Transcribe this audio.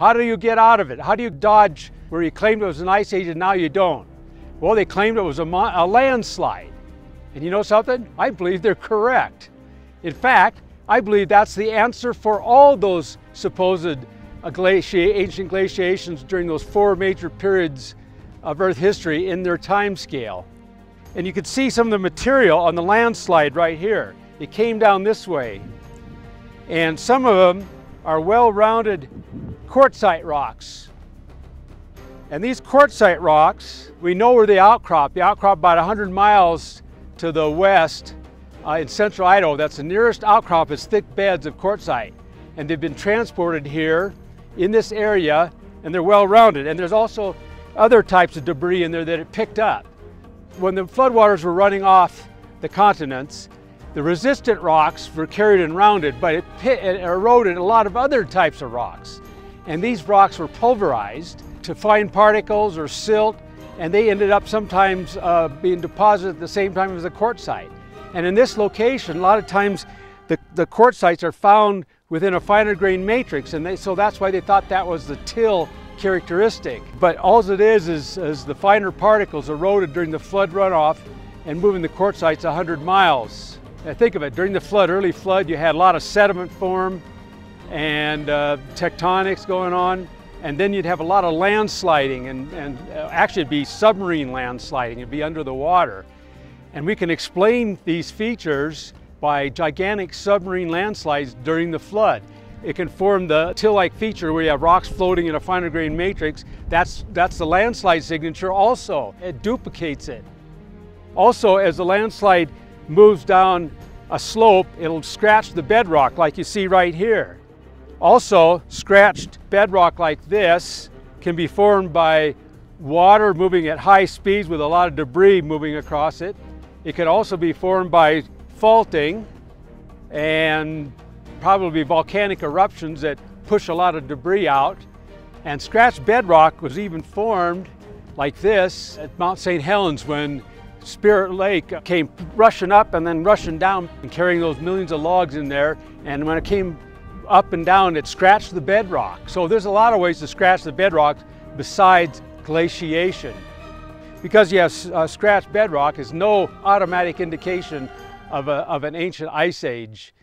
How do you get out of it? How do you dodge where you claimed it was an ice age and now you don't? Well, they claimed it was a landslide. And you know something? I believe they're correct. In fact, I believe that's the answer for all those supposed ancient glaciations during those 4 major periods of Earth history in their time scale. And you can see some of the material on the landslide right here. It came down this way. And some of them are well-rounded quartzite rocks. And these quartzite rocks, we know where they outcrop. They outcrop about 100 miles to the west in central Idaho. That's the nearest outcrop is thick beds of quartzite. And they've been transported here in this area, and they're well-rounded. And there's also other types of debris in there that it picked up. When the floodwaters were running off the continents, the resistant rocks were carried and rounded, but it eroded a lot of other types of rocks. And these rocks were pulverized to fine particles or silt, and they ended up sometimes being deposited at the same time as the quartzite. And in this location, a lot of times the quartzites are found within a finer grain matrix, and so that's why they thought that was the till characteristic. But all it is the finer particles eroded during the flood runoff and moving the quartzites 100 miles. Now think of it, during the flood, early flood, you had a lot of sediment form and tectonics going on, and then you'd have a lot of landsliding, and actually it'd be submarine landsliding, it'd be under the water. And we can explain these features by gigantic submarine landslides during the flood. It can form the till-like feature where you have rocks floating in a finer grain matrix. That's the landslide signature also. It duplicates it. Also, as the landslide moves down a slope, it'll scratch the bedrock like you see right here. Also, scratched bedrock like this can be formed by water moving at high speeds with a lot of debris moving across it. It could also be formed by faulting and probably volcanic eruptions that push a lot of debris out. And scratched bedrock was even formed like this at Mount St. Helens when Spirit Lake came rushing up and then rushing down and carrying those millions of logs in there. And when it came up and down, it scratched the bedrock. So there's a lot of ways to scratch the bedrock besides glaciation. Because you have scratched bedrock is no automatic indication of an ancient ice age.